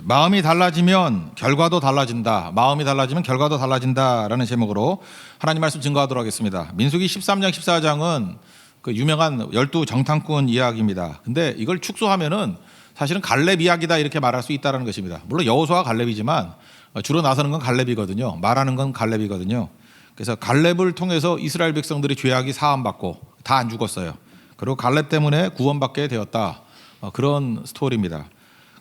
마음이 달라지면 결과도 달라진다. 마음이 달라지면 결과도 달라진다라는 제목으로 하나님 말씀 증거하도록 하겠습니다. 민수기 13장 14장은 그 유명한 12정탐꾼 이야기입니다. 근데 이걸 축소하면은 사실은 갈렙 이야기다 이렇게 말할 수 있다는 것입니다. 물론 여호수아가 갈렙이지만 주로 나서는 건 갈렙이거든요. 말하는 건 갈렙이거든요. 그래서 갈렙을 통해서 이스라엘 백성들의 죄악이 사함받고 다 안 죽었어요. 그리고 갈렙 때문에 구원받게 되었다. 그런 스토리입니다.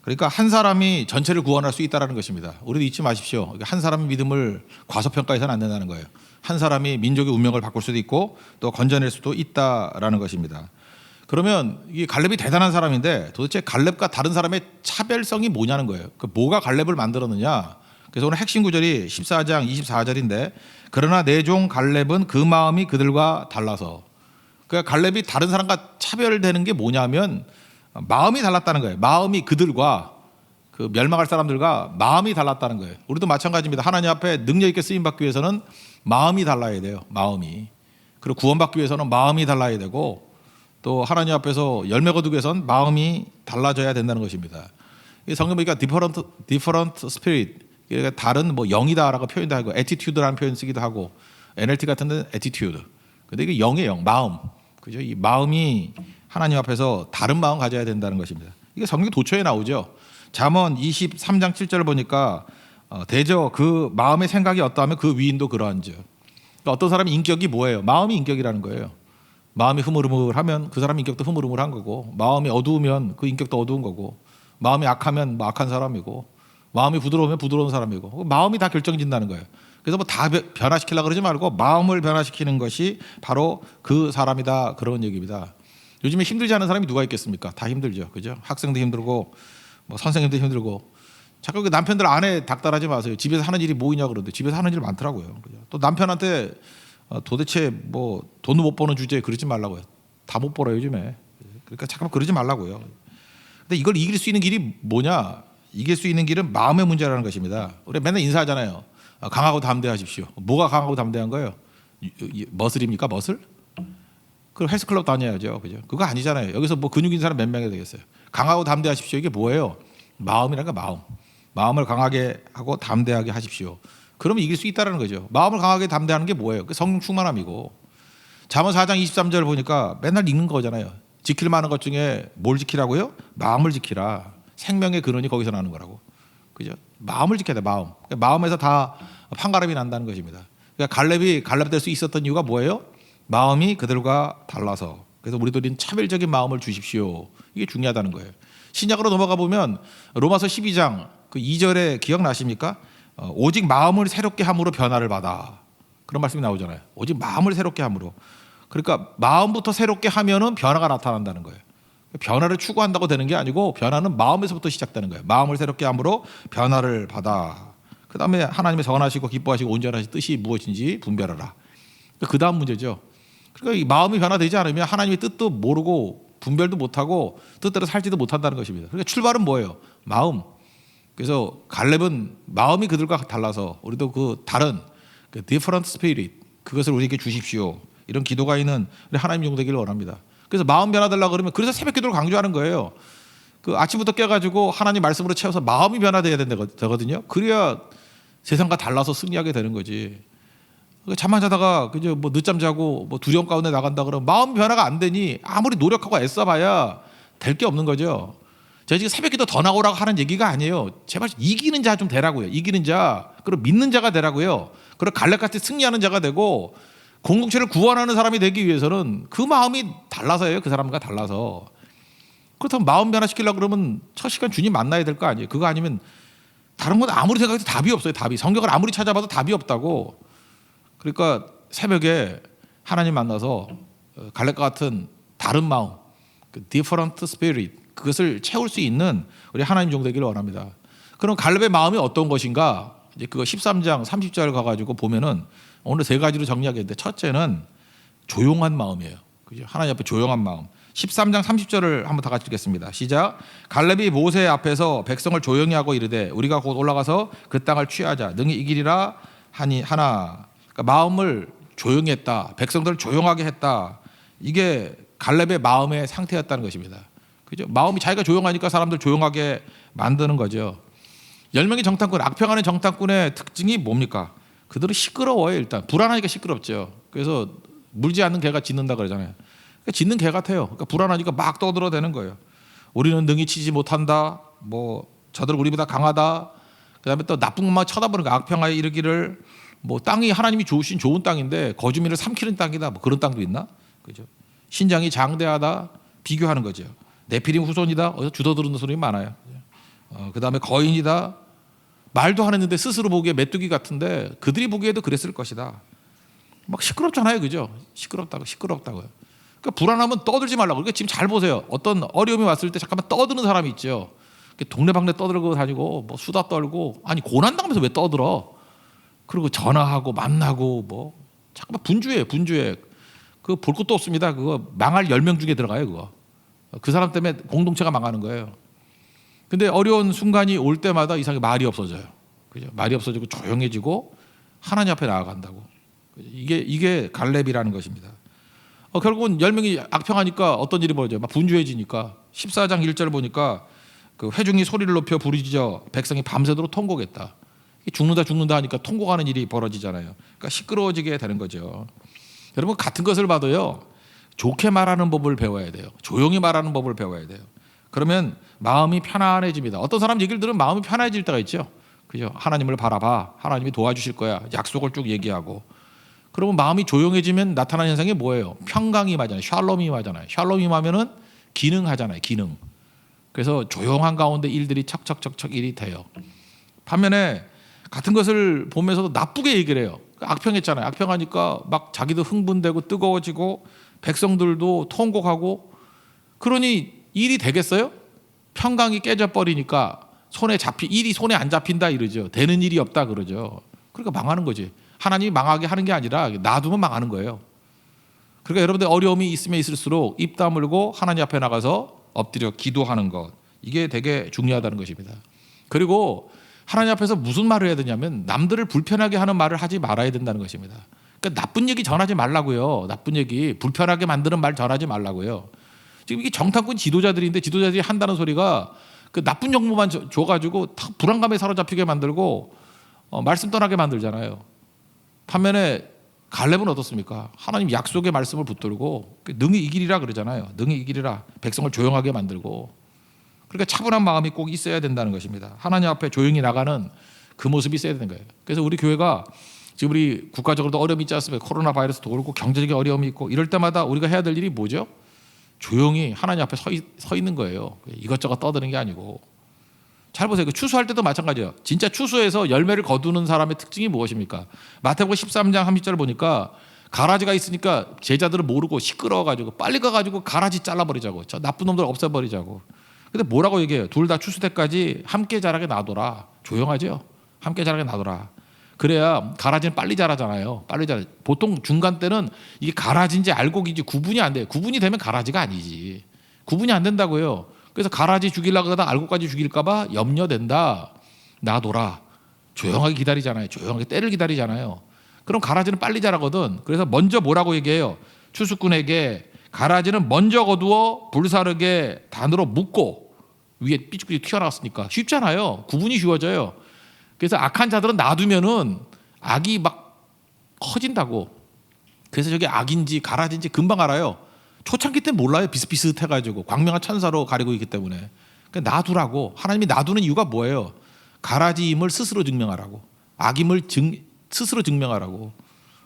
그러니까 한 사람이 전체를 구원할 수 있다는 것입니다. 우리도 잊지 마십시오. 한 사람의 믿음을 과소평가해서는 안 된다는 거예요. 한 사람이 민족의 운명을 바꿀 수도 있고 또 건져낼 수도 있다라는 것입니다. 그러면 이 갈렙이 대단한 사람인데 도대체 갈렙과 다른 사람의 차별성이 뭐냐는 거예요. 그 뭐가 갈렙을 만들었느냐. 그래서 오늘 핵심 구절이 14장 24절인데 그러나 내 종 갈렙은 그 마음이 그들과 달라서, 그러니까 갈렙이 다른 사람과 차별되는 게 뭐냐면 마음이 달랐다는 거예요. 마음이 그들과 그 멸망할 사람들과 마음이 달랐다는 거예요. 우리도 마찬가지입니다. 하나님 앞에 능력 있게 쓰임 받기 위해서는 마음이 달라야 돼요. 마음이. 그리고 구원받기 위해서는 마음이 달라야 되고 또 하나님 앞에서 열매 거두기 위해서는 마음이 달라져야 된다는 것입니다. 성경 보니까 different spirit, 그러니까 다른 뭐 영이다라고 표현도 하고 attitude라는 표현 쓰기도 하고 NLT 같은 데는 attitude. 근데 이게 영의 영, 마음. 그죠? 이 마음이 하나님 앞에서 다른 마음 가져야 된다는 것입니다. 이게 성경 도처에 나오죠. 잠언 23장 7절을 보니까 대저 그 마음의 생각이 어떠하면 그 위인도 그러한즉. 그러니까 어떤 사람의 인격이 뭐예요? 마음이 인격이라는 거예요. 마음이 흐물흐물하면 그 사람 인격도 흐물흐물한 거고, 마음이 어두우면 그 인격도 어두운 거고, 마음이 악하면 뭐 악한 사람이고, 마음이 부드러우면 부드러운 사람이고, 마음이 다 결정진다는 거예요. 그래서 뭐 다 변화시키려고 그러지 말고 마음을 변화시키는 것이 바로 그 사람이다, 그런 얘기입니다. 요즘에 힘들지 않은 사람이 누가 있겠습니까? 다 힘들죠. 그죠? 학생도 힘들고 뭐 선생님도 힘들고. 자꾸 그 남편들 아내 닥달하지 마세요. 집에서 하는 일이 뭐 있냐 그러는데 집에서 하는 일 많더라고요. 그죠? 또 남편한테 도대체 뭐 돈을 못 버는 주제에 그러지 말라고요. 다 못 벌어요 요즘에. 그러니까 잠깐만 그러지 말라고요. 근데 이걸 이길 수 있는 길이 뭐냐? 이길 수 있는 길은 마음의 문제라는 것입니다. 우리 맨날 인사하잖아요. 강하고 담대하십시오. 뭐가 강하고 담대한 거예요? 머슬입니까? 머슬? 그럼 헬스클럽 다녀야죠. 그죠? 그거 아니잖아요. 여기서 뭐 근육 있는 사람 몇 명이 되겠어요? 강하고 담대하십시오. 이게 뭐예요? 마음이라는 거 마음. 마음을 강하게 하고 담대하게 하십시오. 그러면 이길 수 있다는 거죠. 마음을 강하게 담대하는 게 뭐예요? 성령 충만함이고. 잠언 4장 23절 보니까 맨날 읽는 거잖아요. 지킬 만한 것 중에 뭘 지키라고요? 마음을 지키라. 생명의 근원이 거기서 나는 거라고. 그죠? 마음을 지켜야 돼. 마음. 그러니까 마음에서 다 판가름이 난다는 것입니다. 그러니까 갈렙이 갈렙될 수 있었던 이유가 뭐예요? 마음이 그들과 달라서. 그래서 우리들은 차별적인 마음을 주십시오. 이게 중요하다는 거예요. 신약으로 넘어가 보면 로마서 12장 그 2절에 기억나십니까? 오직 마음을 새롭게 함으로 변화를 받아. 그런 말씀이 나오잖아요. 오직 마음을 새롭게 함으로. 그러니까 마음부터 새롭게 하면은 변화가 나타난다는 거예요. 변화를 추구한다고 되는 게 아니고 변화는 마음에서부터 시작되는 거예요. 마음을 새롭게 함으로 변화를 받아. 그 다음에 하나님의 선하시고 기뻐하시고 온전하신 뜻이 무엇인지 분별하라. 그 다음 문제죠. 그러니까 이 마음이 변화되지 않으면 하나님의 뜻도 모르고 분별도 못하고 뜻대로 살지도 못한다는 것입니다. 그러니까 출발은 뭐예요? 마음. 그래서 갈렙은 마음이 그들과 달라서 우리도 그 다른 그 different spirit, 그것을 우리에게 주십시오. 이런 기도가 있는 우리 하나님 용되기를 원합니다. 그래서 마음 변화되려고 그러면 그래서 새벽 기도를 강조하는 거예요. 그 아침부터 깨가지고 하나님 말씀으로 채워서 마음이 변화돼야 되거든요. 그래야 세상과 달라서 승리하게 되는 거지. 잠만 자다가 그저 뭐 늦잠 자고 뭐 두려움 가운데 나간다 그러면 마음 변화가 안 되니 아무리 노력하고 애써봐야 될 게 없는 거죠. 제가 지금 새벽기도 더 나오라고 하는 얘기가 아니에요. 제발 이기는 자 좀 되라고요. 이기는 자, 그리고 믿는 자가 되라고요. 그리고 갈렙같이 승리하는 자가 되고 공동체를 구원하는 사람이 되기 위해서는 그 마음이 달라서예요. 그 사람과 달라서. 그렇다면 마음 변화시키려고 그러면 첫 시간 주님 만나야 될 거 아니에요. 그거 아니면 다른 건 아무리 생각해도 답이 없어요. 답이. 성경을 아무리 찾아봐도 답이 없다고. 그러니까 새벽에 하나님 만나서 갈렙과 같은 다른 마음, 그 different spirit, 그것을 채울 수 있는 우리 하나님 종 되기를 원합니다. 그럼 갈렙의 마음이 어떤 것인가? 이제 그거 13장 30절 가가지고 보면은 오늘 세 가지로 정리하겠는데 첫째는 조용한 마음이에요. 그죠? 하나님 앞에 조용한 마음. 13장 30절을 한번 다 같이 읽겠습니다. 시작. 갈렙이 모세 앞에서 백성을 조용히 하고 이르되 우리가 곧 올라가서 그 땅을 취하자. 능히 이기리라 하나. 그러니까 마음을 조용히 했다. 백성들을 조용하게 했다. 이게 갈렙의 마음의 상태였다는 것입니다. 그죠? 마음이 자기가 조용하니까 사람들 조용하게 만드는 거죠. 10명의 정탐꾼, 악평하는 정탐꾼의 특징이 뭡니까? 그들은 시끄러워요. 일단 불안하니까 시끄럽죠. 그래서 물지 않는 개가 짖는다 그러잖아요. 그러니까 짖는 개 같아요. 그러니까 불안하니까 막 떠들어대는 거예요. 우리는 능히 치지 못한다. 뭐 저들 우리보다 강하다. 그다음에 또 나쁜 것만 쳐다보는 거. 악평하에 이르기를 뭐 땅이 하나님이 주신 좋은 땅인데 거주민을 삼키는 땅이다. 뭐 그런 땅도 있나? 그죠? 신장이 장대하다. 비교하는 거죠. 네피림 후손이다. 어디서 주워들은 소리 많아요. 그다음에 거인이다. 말도 안 했는데 스스로 보기에 메뚜기 같은데 그들이 보기에도 그랬을 것이다. 막 시끄럽잖아요, 그죠? 시끄럽다고요. 그러니까 불안하면 떠들지 말라고. 그러니까 지금 잘 보세요. 어떤 어려움이 왔을 때 잠깐만 떠드는 사람이 있죠. 동네방네 떠들고 다니고 뭐 수다 떨고 아니 고난 당하면서 왜 떠들어? 그리고 전화하고 만나고 뭐 잠깐만 분주해. 그거 볼 것도 없습니다. 그거 망할 10명 중에 들어가요, 그거. 그 사람 때문에 공동체가 망하는 거예요. 근데 어려운 순간이 올 때마다 이상하게 말이 없어져요. 그죠? 말이 없어지고 조용해지고 하나님 앞에 나아간다고. 이게 갈렙이라는 것입니다. 결국은 10명이 악평하니까 어떤 일이 벌어져요? 막 분주해지니까 14장 1절 보니까 그 회중이 소리를 높여 부르짖어 백성이 밤새도록 통곡했다. 죽는다 하니까 통곡하는 일이 벌어지잖아요. 그러니까 시끄러워지게 되는 거죠. 여러분 같은 것을 봐도요. 좋게 말하는 법을 배워야 돼요. 조용히 말하는 법을 배워야 돼요. 그러면 마음이 편안해집니다. 어떤 사람 얘기를 들으면 마음이 편해질 때가 있죠. 그죠? 하나님을 바라봐. 하나님이 도와주실 거야. 약속을 쭉 얘기하고. 그러면 마음이 조용해지면 나타나는 현상이 뭐예요? 평강이 임하잖아요. 샬롬이 임하잖아요. 샬롬이 임하면은 기능하잖아요. 기능. 그래서 조용한 가운데 일들이 척척척척 일이 돼요. 반면에 같은 것을 보면서도 나쁘게 얘기를 해요. 악평했잖아요. 악평하니까 막 자기도 흥분되고 뜨거워지고 백성들도 통곡하고 그러니 일이 되겠어요? 평강이 깨져버리니까 일이 손에 안 잡힌다 이러죠. 되는 일이 없다 그러죠. 그러니까 망하는 거지. 하나님이 망하게 하는 게 아니라 놔두면 망하는 거예요. 그러니까 여러분들 어려움이 있으면 있을수록 입 다물고 하나님 앞에 나가서 엎드려 기도하는 것. 이게 되게 중요하다는 것입니다. 그리고 하나님 앞에서 무슨 말을 해야 되냐면 남들을 불편하게 하는 말을 하지 말아야 된다는 것입니다. 그러니까 나쁜 얘기 전하지 말라고요. 나쁜 얘기, 불편하게 만드는 말 전하지 말라고요. 지금 이게 정탐꾼 지도자들인데 지도자들이 한다는 소리가 그 나쁜 정보만 줘가지고 불안감에 사로잡히게 만들고 말씀 떠나게 만들잖아요. 반면에 갈렙은 어떻습니까? 하나님 약속의 말씀을 붙들고 능히 이기리라 그러잖아요. 능히 이기리라. 백성을 조용하게 만들고. 그러니까 차분한 마음이 꼭 있어야 된다는 것입니다. 하나님 앞에 조용히 나가는 그 모습이 있어야 되는 거예요. 그래서 우리 교회가 지금 우리 국가적으로도 어려움이 있지 않습니까? 코로나 바이러스도 그렇고 경제적인 어려움이 있고 이럴 때마다 우리가 해야 될 일이 뭐죠? 조용히 하나님 앞에 서 있는 거예요. 이것저것 떠드는 게 아니고. 잘 보세요. 추수할 때도 마찬가지예요. 진짜 추수해서 열매를 거두는 사람의 특징이 무엇입니까? 마태복음 13장 30절 보니까 가라지가 있으니까 제자들은 모르고 시끄러워가지고 빨리 가가지고 가라지 잘라버리자고. 저 나쁜 놈들 없애버리자고. 근데 뭐라고 얘기해요? 둘 다 추수 때까지 함께 자라게 놔둬라. 조용하죠? 함께 자라게 놔둬라. 그래야 가라지는 빨리 자라잖아요. 빨리 자라. 보통 중간 때는 이게 가라지인지 알곡인지 구분이 안 돼요. 구분이 되면 가라지가 아니지. 구분이 안 된다고요. 그래서 가라지 죽이려고 하다 알곡까지 죽일까 봐 염려된다. 놔둬라. 조용하게 기다리잖아요. 조용하게 때를 기다리잖아요. 그럼 가라지는 빨리 자라거든. 그래서 먼저 뭐라고 얘기해요? 추수꾼에게 가라지는 먼저 거두어 불사르게 단으로 묶고 위에 삐죽삐죽 튀어나왔으니까 쉽잖아요. 구분이 쉬워져요. 그래서 악한 자들은 놔두면은 악이 막 커진다고. 그래서 저게 악인지 가라지인지 금방 알아요. 초창기 때 몰라요. 비슷비슷해가지고 광명한 천사로 가리고 있기 때문에. 그러니까 놔두라고. 하나님이 놔두는 이유가 뭐예요? 가라지임을 스스로 증명하라고. 악임을 스스로 증명하라고.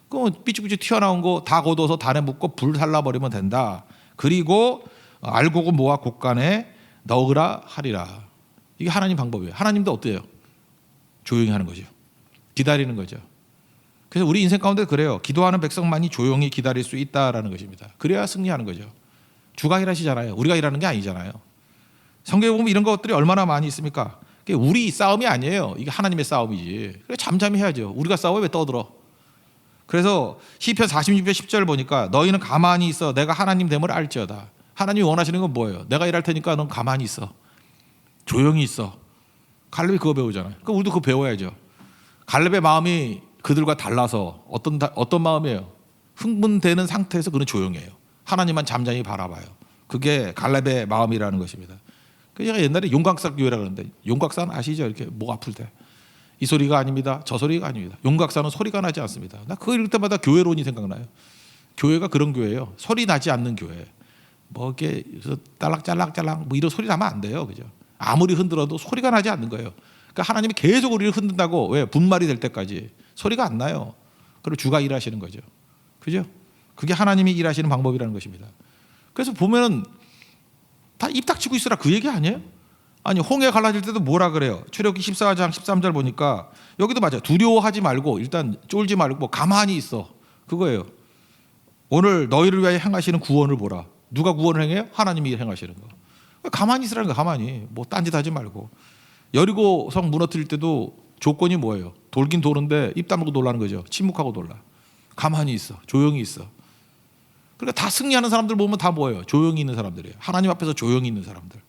그럼 삐죽삐죽 튀어나온 거 다 걷어서 단에 묶고 불 살라버리면 된다. 그리고 알곡은 모아 곡간에 넣으라 하리라. 이게 하나님 방법이에요. 하나님도 어때요? 조용히 하는 거죠. 기다리는 거죠. 그래서 우리 인생 가운데 그래요. 기도하는 백성만이 조용히 기다릴 수 있다라는 것입니다. 그래야 승리하는 거죠. 주가 일하시잖아요. 우리가 일하는 게 아니잖아요. 성경에 보면 이런 것들이 얼마나 많이 있습니까? 우리 싸움이 아니에요. 이게 하나님의 싸움이지. 그래 잠잠히 해야죠. 우리가 싸워 왜 떠들어? 그래서 시편 46편 10절 보니까 너희는 가만히 있어 내가 하나님 됨을 알지어다. 하나님이 원하시는 건 뭐예요? 내가 일할 테니까 넌 가만히 있어. 조용히 있어. 갈렙이 그거 배우잖아요. 그러니까 우리도 그거 배워야죠. 갈렙의 마음이 그들과 달라서 어떤 마음이에요? 흥분되는 상태에서 그는 조용해요. 하나님만 잠잠히 바라봐요. 그게 갈렙의 마음이라는 것입니다. 제가 옛날에 용각산 교회라 그러는데 용각산 아시죠? 이렇게 목 아플 때 이 소리가 아닙니다. 저 소리가 아닙니다. 용각산은 소리가 나지 않습니다. 나 그거 읽을 때마다 교회론이 생각나요. 교회가 그런 교회예요. 소리 나지 않는 교회. 뭐 이렇게 딸락짤락짤락 뭐 이런 소리 나면 안 돼요. 그죠? 아무리 흔들어도 소리가 나지 않는 거예요. 그러니까 하나님이 계속 우리를 흔든다고 왜 분말이 될 때까지 소리가 안 나요. 그리고 주가 일하시는 거죠. 그죠? 그게 하나님이 일하시는 방법이라는 것입니다. 그래서 보면은 다 입 닥치고 있으라 그 얘기 아니에요? 아니 홍해 갈라질 때도 뭐라 그래요? 출애굽기 14장 13절 보니까 여기도 맞아요. 두려워하지 말고 일단 쫄지 말고 가만히 있어. 그거예요. 오늘 너희를 위하여 행하시는 구원을 보라. 누가 구원을 행해요? 하나님이 행하시는 거. 가만히 있으라는 거. 가만히. 뭐 딴짓하지 말고. 여리고 성 무너뜨릴 때도 조건이 뭐예요? 돌긴 도는데 입 다물고 놀라는 거죠. 침묵하고 놀라. 가만히 있어. 조용히 있어. 그러니까 다 승리하는 사람들 보면 다 뭐예요? 조용히 있는 사람들이에요. 하나님 앞에서 조용히 있는 사람들.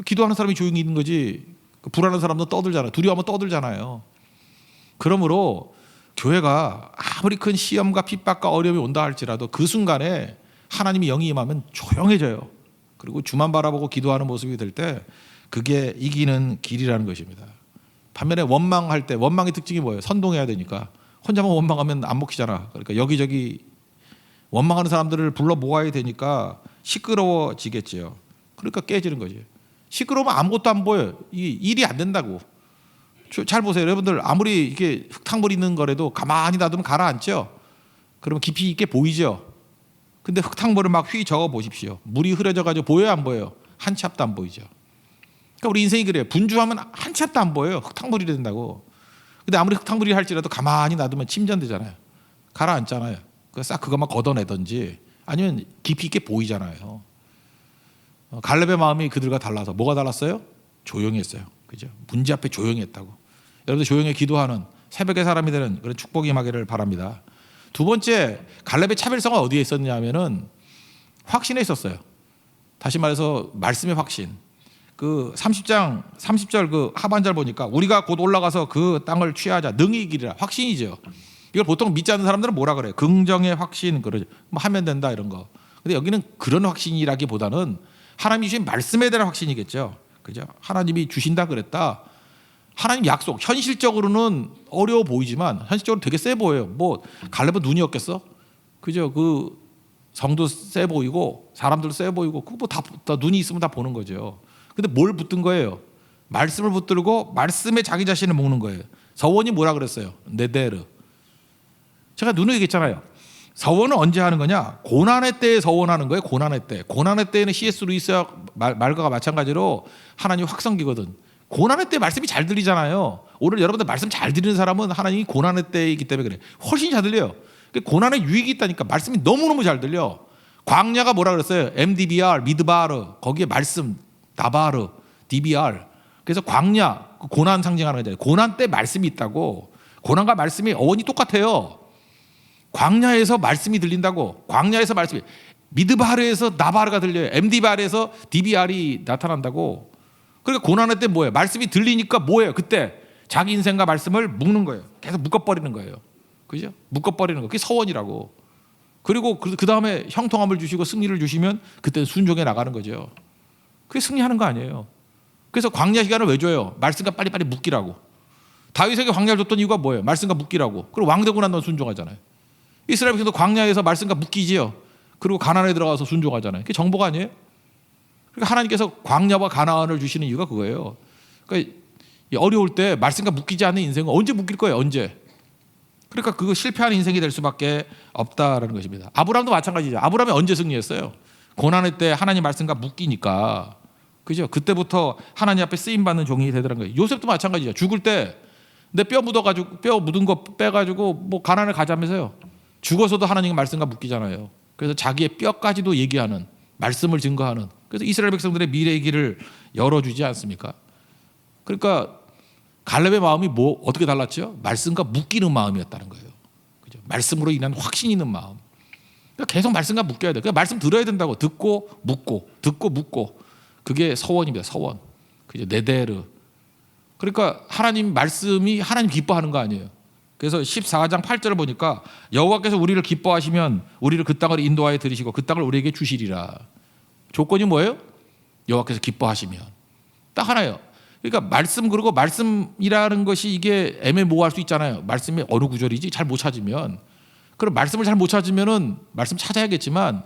기도하는 사람이 조용히 있는 거지. 불안한 사람도 떠들잖아요. 두려워하면 떠들잖아요. 그러므로 교회가 아무리 큰 시험과 핍박과 어려움이 온다 할지라도 그 순간에 하나님이 영이 임하면 조용해져요. 그리고 주만 바라보고 기도하는 모습이 될 때 그게 이기는 길이라는 것입니다. 반면에 원망할 때 원망의 특징이 뭐예요? 선동해야 되니까. 혼자만 원망하면 안 먹히잖아. 그러니까 여기저기 원망하는 사람들을 불러 모아야 되니까 시끄러워지겠죠. 그러니까 깨지는 거지. 시끄러우면 아무것도 안 보여요. 이 일이 안 된다고. 잘 보세요. 여러분들 아무리 이게 흙탕물 있는 거라도 가만히 놔두면 가라앉죠. 그러면 깊이 있게 보이죠. 근데 흙탕물을 막 휘 저어 보십시오. 물이 흐려져 가지고 보여요, 안 보여요? 한 치 앞도 안 보이죠. 그러니까 우리 인생이 그래요. 분주하면 한 치 앞도 안 보여요. 흙탕물이 된다고. 근데 아무리 흙탕물이 할지라도 가만히 놔두면 침전되잖아요. 가라앉잖아요. 싹 그것만 걷어내든지 아니면 깊이 있게 보이잖아요. 갈렙의 마음이 그들과 달라서 뭐가 달랐어요? 조용히 했어요. 그죠? 문제 앞에 조용히 했다고. 여러분들 조용히 기도하는 새벽의 사람이 되는 그런 축복이 임하기를 바랍니다. 두 번째, 갈렙의 차별성은 어디에 있었냐면은 확신에 있었어요. 다시 말해서 말씀의 확신. 그 30장 30절 그 하반절 보니까 우리가 곧 올라가서 그 땅을 취하자 능히 이기리라. 확신이죠. 이걸 보통 믿지 않는 사람들은 뭐라 그래요? 긍정의 확신 그러죠. 뭐 하면 된다 이런 거. 근데 여기는 그런 확신이라기보다는 하나님이 주신 말씀에 대한 확신이겠죠. 그죠? 하나님이 주신다 그랬다. 하나님 약속. 현실적으로는 어려워 보이지만 현실적으로 되게 세 보여요. 뭐 갈렙은 눈이 없겠어? 그죠? 그 성도 세 보이고 사람들도 세 보이고 그거 뭐 다 눈이 있으면 다 보는 거죠. 근데 뭘 붙든 거예요? 말씀을 붙들고 말씀에 자기 자신을 먹는 거예요. 서원이 뭐라 그랬어요? 네데르. 제가 눈을 얘기했잖아요. 서원은 언제 하는 거냐? 고난의 때에 서원하는 거예요. 고난의 때. 고난의 때에는 C.S. 루이스와 말과 마찬가지로 하나님 확성기거든. 고난의 때 말씀이 잘 들리잖아요. 오늘 여러분들 말씀 잘 들리는 사람은 하나님이 고난의 때이기 때문에 그래. 훨씬 잘 들려요. 고난의 유익이 있다니까 말씀이 너무너무 잘 들려. 광야가 뭐라 그랬어요? MDBR, 미드바르. 거기에 말씀, 다바르, DBR. 그래서 광야, 고난 상징하는 거잖아요. 고난 때 말씀이 있다고. 고난과 말씀이 어원이 똑같아요. 광야에서 말씀이 들린다고. 광야에서 말씀이 미드바르에서 나바르가 들려요. MD바르에서 DBR이 나타난다고. 그러니까 고난의 때 뭐예요? 말씀이 들리니까 뭐예요? 그때 자기 인생과 말씀을 묶는 거예요. 계속 묶어버리는 거예요. 그죠? 묶어버리는 거. 그게 서원이라고. 그리고 그 다음에 형통함을 주시고 승리를 주시면 그때 순종해 나가는 거죠. 그게 승리하는 거 아니에요. 그래서 광야 시간을 왜 줘요? 말씀과 빨리빨리 묶이라고. 다윗에게 광야를 줬던 이유가 뭐예요? 말씀과 묶이라고. 그리고 왕 되고 난 다음에 순종하잖아요. 이스라엘 백성도 광야에서 말씀과 묶이지요. 그리고 가나안에 들어가서 순종하잖아요. 그게 정복 아니에요? 그러니까 하나님께서 광야와 가나안을 주시는 이유가 그거예요. 그러니까 어려울 때 말씀과 묶이지 않는 인생은 언제 묶일 거예요? 언제? 그러니까 그거 실패하는 인생이 될 수밖에 없다라는 것입니다. 아브라함도 마찬가지죠. 아브라함이 언제 승리했어요? 고난의 때 하나님 말씀과 묶이니까. 그죠? 그때부터 하나님 앞에 쓰임 받는 종이 되더라는 거예요. 요셉도 마찬가지죠. 죽을 때 내 뼈 묻어가지고 뼈 묻은 거 빼가지고 뭐 가난을 가자면서요. 죽어서도 하나님의 말씀과 묶이잖아요. 그래서 자기의 뼈까지도 얘기하는 말씀을 증거하는. 그래서 이스라엘 백성들의 미래의 길을 열어주지 않습니까? 그러니까 갈렙의 마음이 뭐 어떻게 달랐죠? 말씀과 묶이는 마음이었다는 거예요. 그죠? 말씀으로 인한 확신 있는 마음. 그러니까 계속 말씀과 묶여야 돼. 그러니까 말씀 들어야 된다고. 듣고 묶고, 듣고 묶고. 그게 서원입니다. 서원. 그죠? 네데르. 그러니까 하나님 말씀이 하나님 기뻐하는 거 아니에요. 그래서 14장 8절을 보니까 여호와께서 우리를 기뻐하시면 우리를 그 땅을 인도하여 들이시고 그 땅을 우리에게 주시리라. 조건이 뭐예요? 여호와께서 기뻐하시면. 딱 하나예요. 그러니까 말씀, 그리고 말씀이라는 것이 이게 애매모호할 수 있잖아요. 말씀이 어느 구절이지 잘 못 찾으면. 그럼 말씀을 잘 못 찾으면은 말씀 찾아야겠지만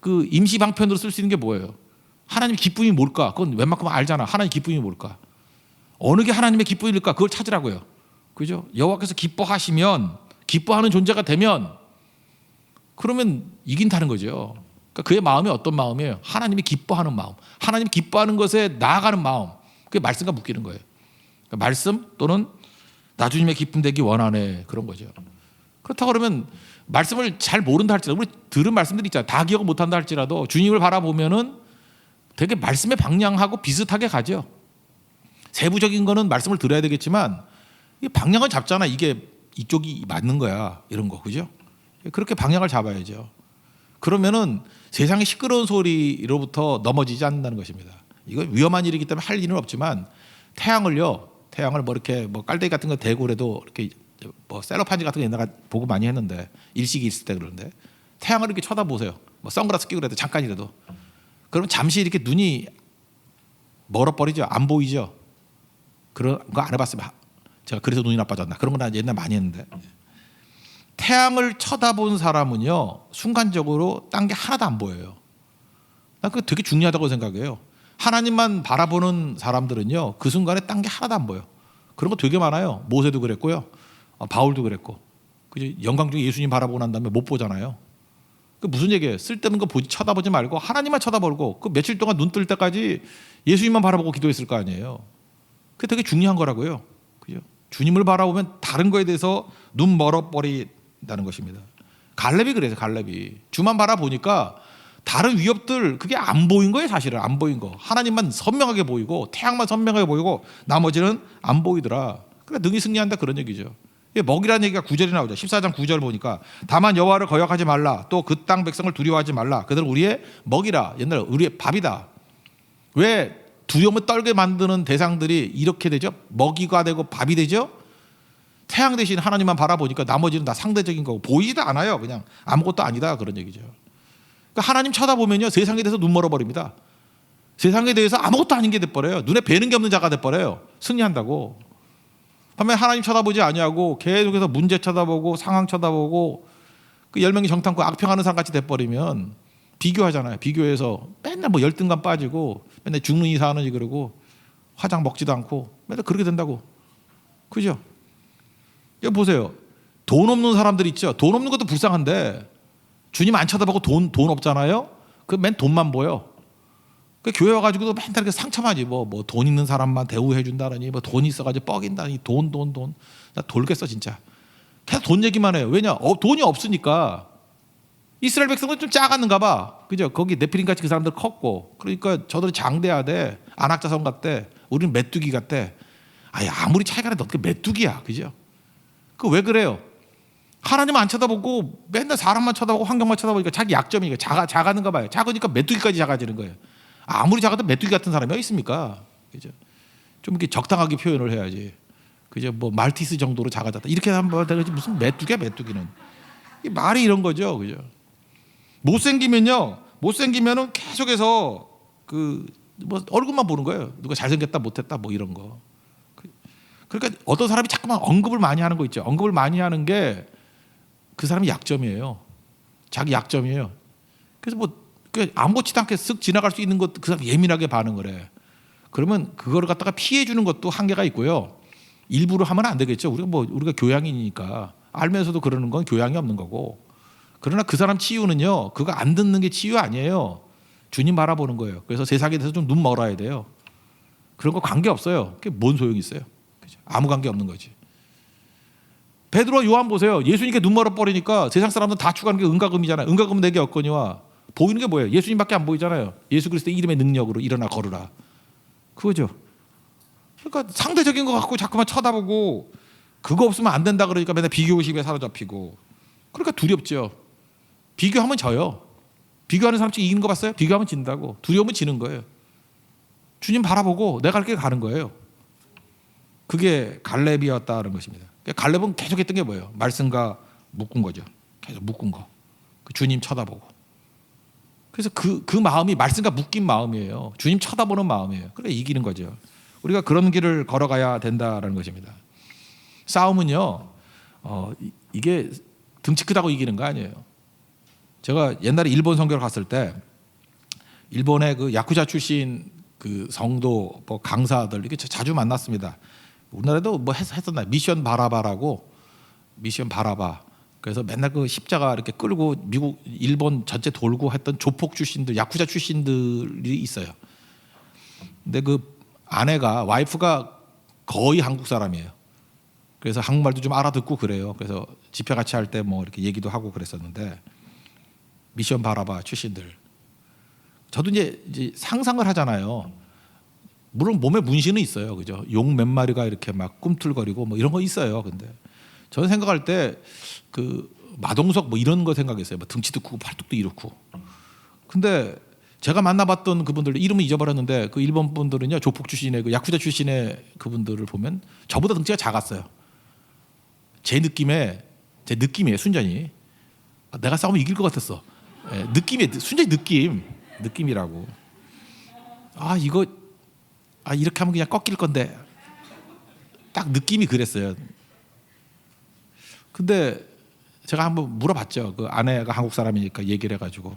그 임시 방편으로 쓸 수 있는 게 뭐예요? 하나님의 기쁨이 뭘까? 그건 웬만큼 알잖아. 하나님의 기쁨이 뭘까? 어느 게 하나님의 기쁨일까? 그걸 찾으라고요. 그죠? 여호와께서 기뻐하시면, 기뻐하는 존재가 되면 그러면 이긴다는 거죠. 그러니까 그의 마음이 어떤 마음이에요? 하나님이 기뻐하는 마음, 하나님이 기뻐하는 것에 나아가는 마음. 그게 말씀과 묶이는 거예요. 그러니까 말씀 또는 나 주님의 기쁨 되기 원하네, 그런 거죠. 그렇다고 그러면 말씀을 잘 모른다 할지라도, 우리 들은 말씀들이 있잖아요. 다 기억을 못한다 할지라도 주님을 바라보면은 되게 말씀에 방향하고 비슷하게 가죠. 세부적인 거는 말씀을 들어야 되겠지만 이 방향을 잡잖아. 이게 이쪽이 맞는 거야, 이런 거, 그죠? 그렇게 방향을 잡아야죠. 그러면은 세상의 시끄러운 소리로부터 넘어지지 않는다는 것입니다. 이건 위험한 일이기 때문에 할 일은 없지만 태양을 뭐 이렇게 뭐 깔때기 같은 거 대고 그래도 이렇게 뭐 셀로판지 같은 거 옛날에 보고 많이 했는데, 일식이 있을 때 그러는데 태양을 이렇게 쳐다보세요. 뭐 선글라스 끼고 그래도 잠깐이라도. 그러면 잠시 이렇게 눈이 멀어버리죠. 안 보이죠. 그런 거 안 해봤으면 제가 그래서 눈이 나빠졌나, 그런 거 나 옛날 많이 했는데, 태양을 쳐다본 사람은요 순간적으로 딴 게 하나도 안 보여요. 난 그게 되게 중요하다고 생각해요. 하나님만 바라보는 사람들은요 그 순간에 딴 게 하나도 안 보여. 그런 거 되게 많아요. 모세도 그랬고요, 바울도 그랬고. 그죠? 영광 중에 예수님 바라보고 난 다음에 못 보잖아요. 그 무슨 얘기예요? 쓸데없는 거 쳐다보지 말고 하나님만 쳐다보고 그 며칠 동안 눈 뜰 때까지 예수님만 바라보고 기도했을 거 아니에요. 그게 되게 중요한 거라고요. 그죠? 주님을 바라보면 다른 거에 대해서 눈 멀어버린다는 것입니다. 갈렙이 그래서 갈렙이 주만 바라보니까 다른 위협들 그게 안 보인 거예요. 사실은 안 보인 거. 하나님만 선명하게 보이고 태양만 선명하게 보이고 나머지는 안 보이더라. 그러니까 능히 승리한다, 그런 얘기죠. 먹이라는 얘기가 9절에 나오죠. 14장 9절 보니까 다만 여호와를 거역하지 말라, 또 그 땅 백성을 두려워하지 말라, 그들은 우리의 먹이라, 옛날에 우리의 밥이다. 왜 두려움을 떨게 만드는 대상들이 이렇게 되죠? 먹이가 되고 밥이 되죠? 태양 대신 하나님만 바라보니까 나머지는 다 상대적인 거고 보이지도 않아요. 그냥 아무것도 아니다, 그런 얘기죠. 그러니까 하나님 쳐다보면요 세상에 대해서 눈 멀어버립니다. 세상에 대해서 아무것도 아닌 게 돼버려요. 눈에 뵈는 게 없는 자가 돼버려요. 승리한다고. 반면에 하나님 쳐다보지 아니하고 계속해서 문제 쳐다보고 상황 쳐다보고 그 10명이 정탐꾼 악평하는 사람 같이 돼버리면 비교하잖아요. 비교해서 맨날 뭐 열등감 빠지고 맨날 죽는 이 사는지 그러고 화장 먹지도 않고 맨날 그렇게 된다고. 그죠? 여기 보세요. 돈 없는 사람들 있죠. 돈 없는 것도 불쌍한데 주님 안 쳐다보고 돈 없잖아요. 그 맨 돈만 보여. 그 교회 와가지고도 맨날 이렇게 상처하지. 뭐 돈 있는 사람만 대우해 준다느니, 뭐 돈 있어가지고 뻑인다니, 돈. 나 돌겠어 진짜. 계속 돈 얘기만 해요. 왜냐? 돈이 없으니까. 이스라엘 백성은 좀 작았는가 봐. 그죠? 거기 네피림 같이 그 사람들 컸고. 그러니까 저들이 장대해야 돼. 안악자성 같대. 우리는 메뚜기 같대. 아무리 차이가 나도 어떻게 메뚜기야. 그죠? 그 왜 그래요? 하나님 안 쳐다보고 맨날 사람만 쳐다보고 환경만 쳐다보니까 자기 약점이니까 작아는가 봐요. 작으니까 메뚜기까지 작아지는 거예요. 아무리 작아도 메뚜기 같은 사람이 어디 있습니까? 그죠? 좀 이렇게 적당하게 표현을 해야지. 그죠? 뭐 말티스 정도로 작아졌다. 이렇게 하면 되지 무슨 메뚜기야, 메뚜기는. 이 말이 이런 거죠. 그죠? 못생기면은 계속해서 뭐 얼굴만 보는 거예요. 누가 잘생겼다 못했다 뭐 이런 거. 그러니까 어떤 사람이 자꾸만 언급을 많이 하는 거 있죠. 언급을 많이 하는 게 그 사람의 약점이에요. 자기 약점이에요. 그래서 뭐 아무렇지도 않게 쓱 지나갈 수 있는 것도 그 사람 예민하게 반응을 해. 그러면 그거를 갖다가 피해 주는 것도 한계가 있고요. 일부러 하면 안 되겠죠. 우리가 교양이니까 알면서도 그러는 건 교양이 없는 거고. 그러나 그 사람 치유는요, 그거 안 듣는 게 치유 아니에요. 주님 바라보는 거예요. 그래서 세상에 대해서 좀 눈 멀어야 돼요. 그런 거 관계 없어요. 그게 뭔 소용이 있어요? 그죠? 아무 관계 없는 거지. 베드로와 요한 보세요. 예수님께 눈 멀어버리니까 세상 사람들 다 추구하는 게 은가금이잖아요. 은가금은 내게 없거니와. 보이는 게 뭐예요? 예수님밖에 안 보이잖아요. 예수 그리스도의 이름의 능력으로 일어나 걸으라. 그거죠. 그러니까 상대적인 거 갖고 자꾸만 쳐다보고 그거 없으면 안 된다 그러니까 맨날 비교의식에 사로잡히고. 그러니까 두렵죠. 비교하면 져요. 비교하는 사람 이기는 거 봤어요? 비교하면 진다고. 두려우면 지는 거예요. 주님 바라보고 내가 갈 길 가는 거예요. 그게 갈렙이었다는 것입니다. 갈렙은 계속 했던 게 뭐예요? 말씀과 묶은 거죠. 계속 묶은 거. 주님 쳐다보고. 그래서 그 마음이 말씀과 묶인 마음이에요. 주님 쳐다보는 마음이에요. 그래 이기는 거죠. 우리가 그런 길을 걸어가야 된다라는 것입니다. 싸움은요, 이게 등치 크다고 이기는 거 아니에요. 제가 옛날에 일본 선교를 갔을 때 일본의 그 야쿠자 출신 그 성도 뭐 강사들 이렇게 자주 만났습니다. 우리나라에도 뭐 했었나 미션 바라바라고 미션 바라바. 그래서 맨날 그 십자가 이렇게 끌고 미국 일본 전체 돌고 했던 조폭 출신들 야쿠자 출신들이 있어요. 근데 그 아내가 와이프가 거의 한국 사람이에요. 그래서 한국말도 좀 알아듣고 그래요. 그래서 집회 같이 할 때 뭐 이렇게 얘기도 하고 그랬었는데 미션 바라바 출신들. 저도 이제 상상을 하잖아요. 물론 몸에 문신은 있어요, 그죠? 용 몇 마리가 이렇게 막 꿈틀거리고 뭐 이런 거 있어요. 근데 저는 생각할 때 그 마동석 뭐 이런 거 생각했어요. 뭐 등치도 크고 팔뚝도 이렇고. 근데 제가 만나봤던 그분들 이름은 잊어버렸는데 그 일본 분들은요 조폭 출신의 그 야쿠자 출신의 그분들을 보면 저보다 등치가 작았어요. 제 느낌이에요 순전히. 내가 싸우면 이길 것 같았어. 느낌이 순전히 느낌이라고. 이렇게 하면 그냥 꺾일 건데 딱 느낌이 그랬어요. 근데 제가 한번 물어봤죠. 그 아내가 한국 사람이니까 얘기를 해가지고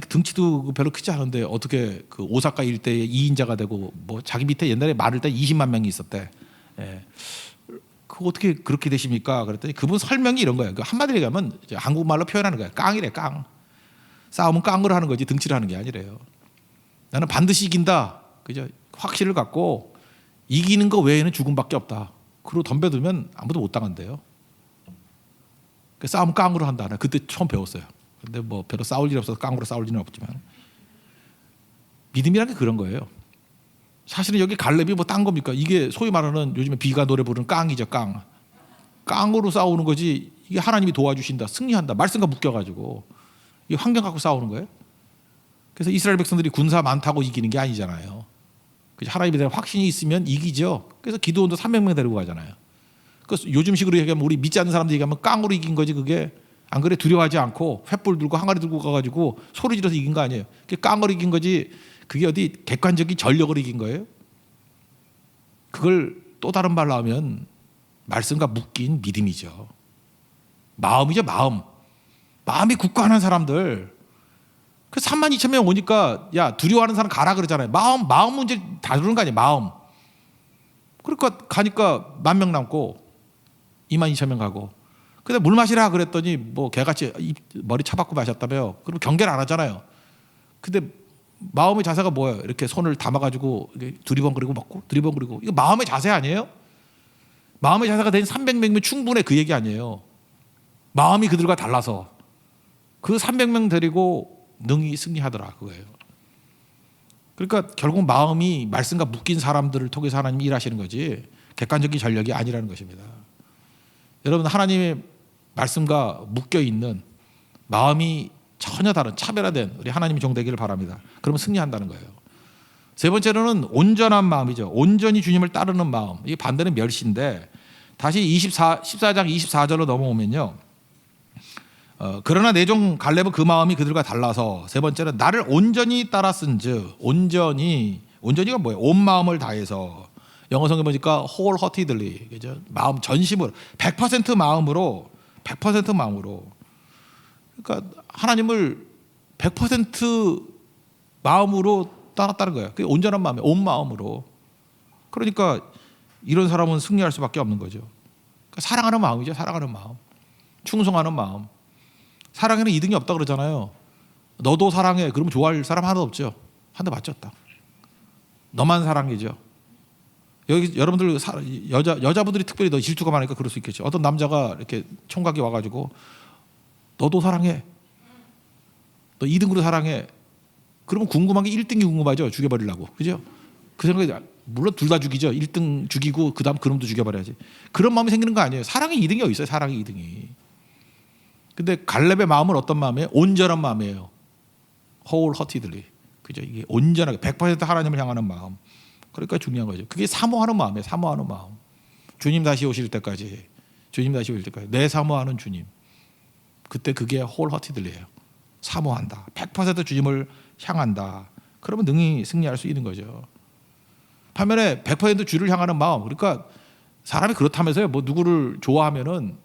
등치도 별로 크지 않은데 어떻게 그 오사카 일대의 2인자가 되고 뭐 자기 밑에 옛날에 말을 때 20만 명이 있었대. 그 어떻게 그렇게 되십니까? 그랬더니 그분 설명이 이런 거예요. 그 한마디로 얘기하면 한국말로 표현하는 거예요. 깡이래 깡. 싸움은 깡으로 하는 거지 등치로 하는 게 아니래요. 나는 반드시 이긴다. 그죠? 확신을 갖고 이기는 거 외에는 죽음밖에 없다. 그러고 덤벼들면 아무도 못 당한대요. 싸움은 깡으로 한다. 나 그때 처음 배웠어요. 근데 뭐 별로 싸울 일 없어서 깡으로 싸울 일은 없지만 믿음이라는 게 그런 거예요. 사실은 여기 갈렙이 뭐 딴 겁니까? 이게 소위 말하는 요즘에 비가 노래 부르는 깡이죠. 깡으로 싸우는 거지. 이게 하나님이 도와주신다. 승리한다. 말씀과 묶여가지고 이 환경 갖고 싸우는 거예요. 그래서 이스라엘 백성들이 군사 많다고 이기는 게 아니잖아요. 하나님에 대한 확신이 있으면 이기죠. 그래서 기드온도 300명 데리고 가잖아요. 그래서 요즘식으로 얘기하면 우리 믿지 않는 사람들 얘기하면 깡으로 이긴 거지. 그게 안 그래? 두려워하지 않고 횃불 들고 항아리 들고 가가지고 소리 질러서 이긴 거 아니에요. 그게 깡으로 이긴 거지. 그게 어디 객관적인 전력으로 이긴 거예요. 그걸 또 다른 말로 하면 말씀과 묶인 믿음이죠. 마음이죠. 마음이 굳건한 사람들. 그 3만 2천 명 오니까 야 두려워하는 사람 가라 그러잖아요. 마음 문제 다루는 거 아니에요. 마음. 그러니까 가니까 10,000명 남고 2만 2천 명 가고. 근데 물 마시라 그랬더니 뭐 개같이 머리 차박고 마셨다며요. 그럼 경계를 안 하잖아요. 근데 마음의 자세가 뭐예요? 이렇게 손을 담아가지고 두리번거리고 먹고 두리번거리고. 이거 마음의 자세 아니에요? 마음의 자세가 된 300명이면 충분해. 그 얘기 아니에요. 마음이 그들과 달라서 그 300명 데리고 능히 승리하더라 그거예요. 그러니까 결국 마음이 말씀과 묶인 사람들을 통해서 하나님이 일하시는 거지 객관적인 전력이 아니라는 것입니다. 여러분 하나님의 말씀과 묶여 있는 마음이 전혀 다른 차별화된 우리 하나님의 종 되기를 바랍니다. 그러면 승리한다는 거예요. 세 번째로는 온전한 마음이죠. 온전히 주님을 따르는 마음. 이게 반대는 멸시인데 다시 14장 24절로 넘어오면요. 그러나 내 종 갈렙은 그 마음이 그들과 달라서 세 번째는 나를 온전히 따랐은즉 온전히가 뭐예요? 온 마음을 다해서 영어 성경 보니까 wholeheartedly 그죠? 마음 전심으로 100% 마음으로 그러니까 하나님을 100% 마음으로 따랐다는 거예요. 그게 온전한 마음에 온 마음으로. 그러니까 이런 사람은 승리할 수밖에 없는 거죠. 그러니까 사랑하는 마음이죠. 사랑하는 마음, 충성하는 마음. 사랑에는 이등이 없다 그러잖아요. 너도 사랑해. 그러면 좋아할 사람 하나도 없죠. 한 대 맞췄다. 너만 사랑이죠. 여기 여러분들 여자분들이 특별히 더 질투가 많으니까 그럴 수 있겠죠. 어떤 남자가 이렇게 총각이 와가지고 너도 사랑해. 너 2등으로 사랑해. 그러면 궁금한 게 1등이 궁금하죠. 죽여버리려고. 그죠? 그 생각이 물론 둘 다 죽이죠. 1등 죽이고 그다음 그놈도 죽여버려야지. 그런 마음이 생기는 거 아니에요. 사랑이 2등이 어디 있어요. 사랑이 2등이. 근데 갈렙의 마음은 어떤 마음이에요? 온전한 마음이에요. wholeheartedly. 그죠? 이게 온전하게 100% 하나님을 향하는 마음. 그러니까 중요한 거죠. 그게 사모하는 마음이에요. 사모하는 마음. 주님 다시 오실 때까지 내 사모하는 주님. 그때 그게 wholeheartedly예요. 사모한다. 100% 주님을 향한다. 그러면 능히 승리할 수 있는 거죠. 반면에 100% 주를 향하는 마음, 그러니까 사람이 그렇다면서요. 뭐 누구를 좋아하면은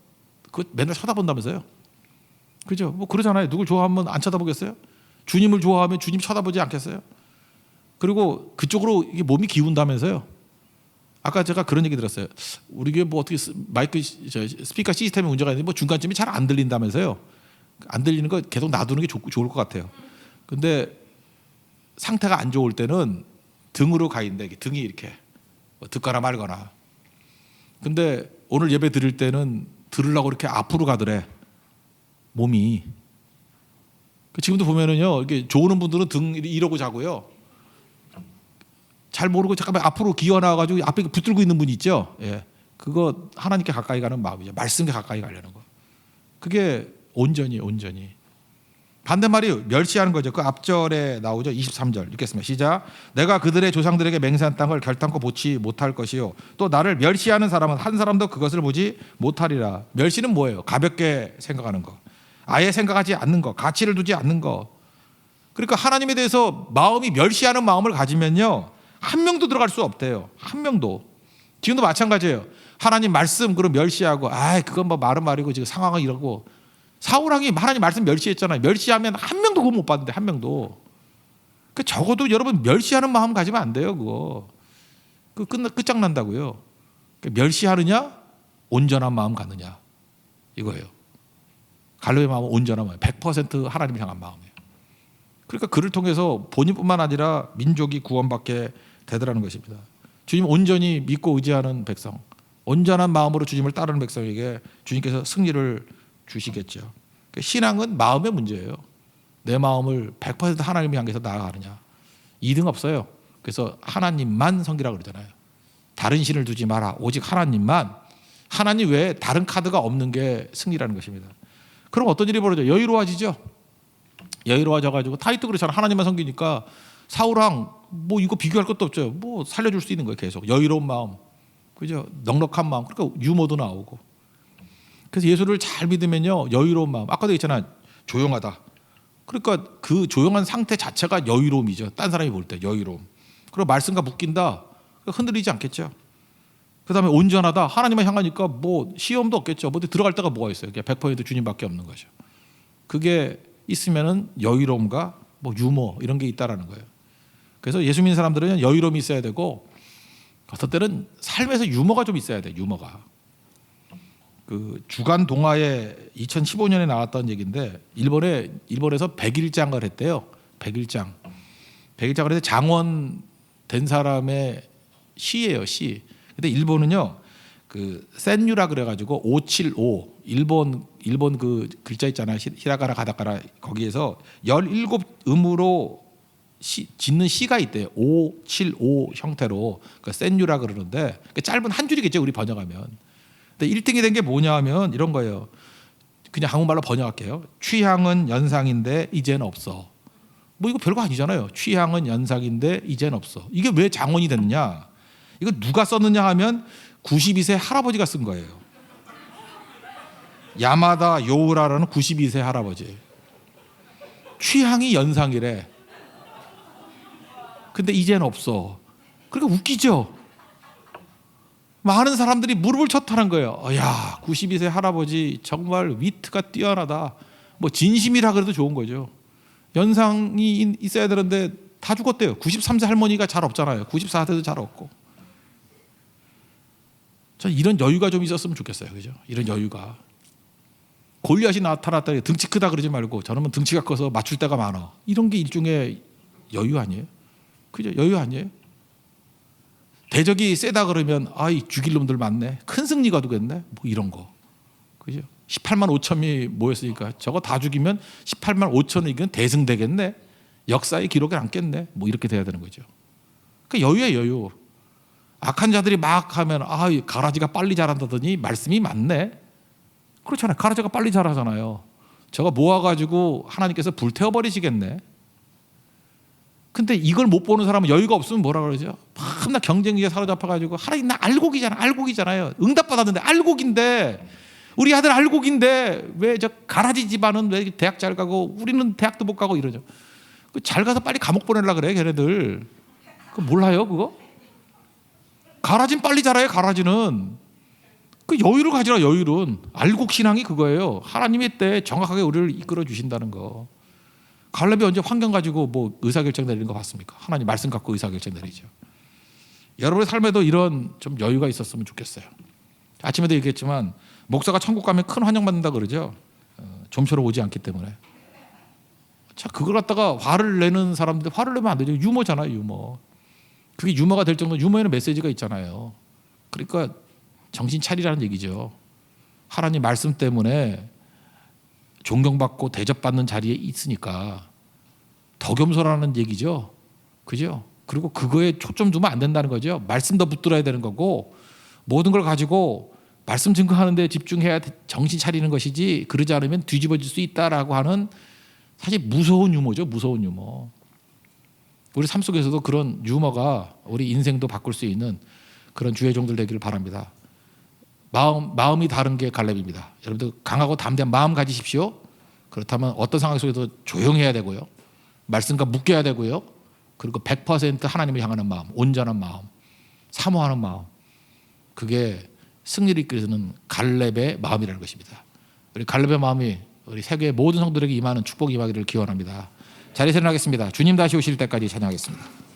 그 맨날 쳐다본다면서요. 그죠? 뭐 그러잖아요. 누굴 좋아하면 안 쳐다보겠어요? 주님을 좋아하면 주님 쳐다보지 않겠어요? 그리고 그쪽으로 이게 몸이 기운다면서요. 아까 제가 그런 얘기 들었어요. 우리 교회 뭐 어떻게 마이크 스피커 시스템에 문제가 있는데 뭐 중간쯤이 잘 안 들린다면서요. 안 들리는 거 계속 놔두는 게 좋을 것 같아요. 근데 상태가 안 좋을 때는 등으로 가 있는데 등이 이렇게 뭐 듣거나 말거나. 근데 오늘 예배 드릴 때는 들으려고 이렇게 앞으로 가더래. 몸이. 지금도 보면은요, 이게 좋은 분들은 등 이러고 자고요. 잘 모르고 잠깐만 앞으로 기어 나와가지고 앞에 붙들고 있는 분이 있죠. 예, 그거 하나님께 가까이 가는 마음이죠. 말씀께 가까이 가려는 거. 그게 온전히. 반대말이 멸시하는 거죠. 그 앞절에 나오죠. 23절 읽겠습니다. 시작. 내가 그들의 조상들에게 맹세한 땅을 결단코 보지 못할 것이요. 또 나를 멸시하는 사람은 한 사람도 그것을 보지 못하리라. 멸시는 뭐예요? 가볍게 생각하는 거. 아예 생각하지 않는 거. 가치를 두지 않는 거. 그러니까 하나님에 대해서 마음이 멸시하는 마음을 가지면요. 한 명도 들어갈 수 없대요. 한 명도. 지금도 마찬가지예요. 하나님 말씀 그럼 멸시하고 그건 뭐 말은 말이고 지금 상황은 이러고 사울왕이 하나님 말씀 멸시했잖아요. 멸시하면 한 명도 그거 못 봤는데 한 명도. 그 적어도 여러분 멸시하는 마음 가지면 안 돼요. 그거. 그 끝장난다고요. 멸시하느냐 온전한 마음 갖느냐 이거예요. 갈로의 마음은 온전한 마음, 100% 하나님을 향한 마음이에요. 그러니까 그를 통해서 본인뿐만 아니라 민족이 구원받게 되더라는 것입니다. 주님 온전히 믿고 의지하는 백성, 온전한 마음으로 주님을 따르는 백성에게 주님께서 승리를 주시겠죠. 그러니까 신앙은 마음의 문제예요. 내 마음을 100% 하나님을 향해서 나아가느냐. 2등 없어요. 그래서 하나님만 섬기라고 그러잖아요. 다른 신을 두지 마라. 오직 하나님만. 하나님 외에 다른 카드가 없는 게 승리라는 것입니다. 그럼 어떤 일이 벌어져요? 여유로워지죠. 여유로워져가지고 다윗도 그렇잖아. 하나님만 섬기니까 사울왕 뭐 이거 비교할 것도 없죠. 뭐 살려줄 수 있는 거예요. 계속 여유로운 마음, 그죠? 넉넉한 마음. 그러니까 유머도 나오고. 그래서 예수를 잘 믿으면요 여유로운 마음. 아까도 있잖아. 조용하다. 그러니까 그 조용한 상태 자체가 여유로움이죠. 딴 사람이 볼 때 여유로움. 그리고 말씀과 묶인다. 흔들리지 않겠죠. 그다음에 온전하다. 하나님만 향하니까 뭐 시험도 없겠죠. 뭐 들어갈 데가 뭐가 있어요. 100% 주님밖에 없는 거죠. 그게 있으면은 여유로움과 뭐 유머 이런 게 있다라는 거예요. 그래서 예수 믿는 사람들은 여유로움이 있어야 되고 어떤 때는 삶에서 유머가 좀 있어야 돼. 유머가. 그 주간 동화에 2015년에 나왔던 얘기인데 일본에서 백일장을 했대요. 백일장을 해서 장원 된 사람의 시예요. 시. 근데 일본은요 그 센유라 그래가지고 575 일본 그 글자 있잖아요. 히라가나 가다카나 거기에서 17음으로 짓는 시가 있대요. 575 형태로 그 센유라 그러는데 짧은 한 줄이겠죠. 우리 번역하면. 근데 1등이 된 게 뭐냐 하면 이런 거예요. 그냥 한국말로 번역할게요. 취향은 연상인데 이제는 없어. 뭐 이거 별거 아니잖아요. 취향은 연상인데 이제는 없어. 이게 왜 장원이 됐느냐? 이거 누가 썼느냐 하면 92세 할아버지가 쓴 거예요. 야마다 요우라라는 92세 할아버지. 취향이 연상이래. 근데 이제는 없어. 그러니까 웃기죠. 많은 사람들이 무릎을 쳤다는 거예요. 야, 92세 할아버지 정말 위트가 뛰어나다. 뭐 진심이라 그래도 좋은 거죠. 연상이 있어야 되는데 다 죽었대요. 93세 할머니가 잘 없잖아요. 94세도 잘 없고. 전 이런 여유가 좀 있었으면 좋겠어요. 그죠? 이런 여유가. 골리앗이 나타났다. 등치 크다 그러지 말고 저놈은 등치가 커서 맞출 때가 많아. 이런 게 일종의 여유 아니에요? 그죠? 여유 아니에요? 대적이 세다 그러면 죽일 놈들 많네. 큰 승리가 되겠네. 뭐 이런 거. 그죠? 18만 5천이 모였으니까 저거 다 죽이면 18만 5천을 이기면 대승 되겠네. 역사의 기록에 남겠네. 뭐 이렇게 돼야 되는 거죠. 그 여유예요, 여유. 악한 자들이 막 하면 가라지가 빨리 자란다더니 말씀이 맞네. 그렇잖아요. 가라지가 빨리 자라잖아요. 저거 모아가지고 하나님께서 불태워버리시겠네. 근데 이걸 못 보는 사람은 여유가 없으면 뭐라 그러죠? 막 경쟁기에 사로잡혀가지고 하나님 나 알곡이잖아요. 응답받았는데 알곡인데 우리 아들 알곡인데 왜 저 가라지 집안은 왜 대학 잘 가고 우리는 대학도 못 가고 이러죠. 잘 가서 빨리 감옥 보내려 그래 걔네들. 그 몰라요 그거? 가라지는 빨리 자라요. 가라지는 그 여유를 가지라. 여유는 알곡 신앙이 그거예요. 하나님의 때 정확하게 우리를 이끌어 주신다는 거. 갈렙이 언제 환경 가지고 뭐 의사결정 내리는 거 봤습니까? 하나님 말씀 갖고 의사결정 내리죠. 여러분의 삶에도 이런 좀 여유가 있었으면 좋겠어요. 아침에도 얘기했지만 목사가 천국 가면 큰 환영받는다 그러죠. 좀처럼 오지 않기 때문에. 자, 그걸 갖다가 화를 내는 사람들 화를 내면 안 되죠. 유머잖아요, 유머. 그게 유머가 될 정도로 유머에는 메시지가 있잖아요. 그러니까 정신 차리라는 얘기죠. 하나님 말씀 때문에 존경받고 대접받는 자리에 있으니까 더 겸손하는 얘기죠. 그죠? 그리고 그거에 초점 두면 안 된다는 거죠. 말씀 더 붙들어야 되는 거고 모든 걸 가지고 말씀 증거하는 데 집중해야 정신 차리는 것이지 그러지 않으면 뒤집어질 수 있다라고 하는 사실 무서운 유머죠. 무서운 유머. 우리 삶 속에서도 그런 유머가 우리 인생도 바꿀 수 있는 그런 주의 종들 되기를 바랍니다. 마음이 다른 게 갈렙입니다. 여러분들 강하고 담대한 마음 가지십시오. 그렇다면 어떤 상황 속에도 조용해야 되고요. 말씀과 묶여야 되고요. 그리고 100% 하나님을 향하는 마음, 온전한 마음, 사모하는 마음. 그게 승리를 이끌어주는 갈렙의 마음이라는 것입니다. 우리 갈렙의 마음이 우리 세계의 모든 성도들에게 임하는 축복이 임하기를 기원합니다. 자리에서 일어나겠습니다. 주님 다시 오실 때까지 찬양하겠습니다.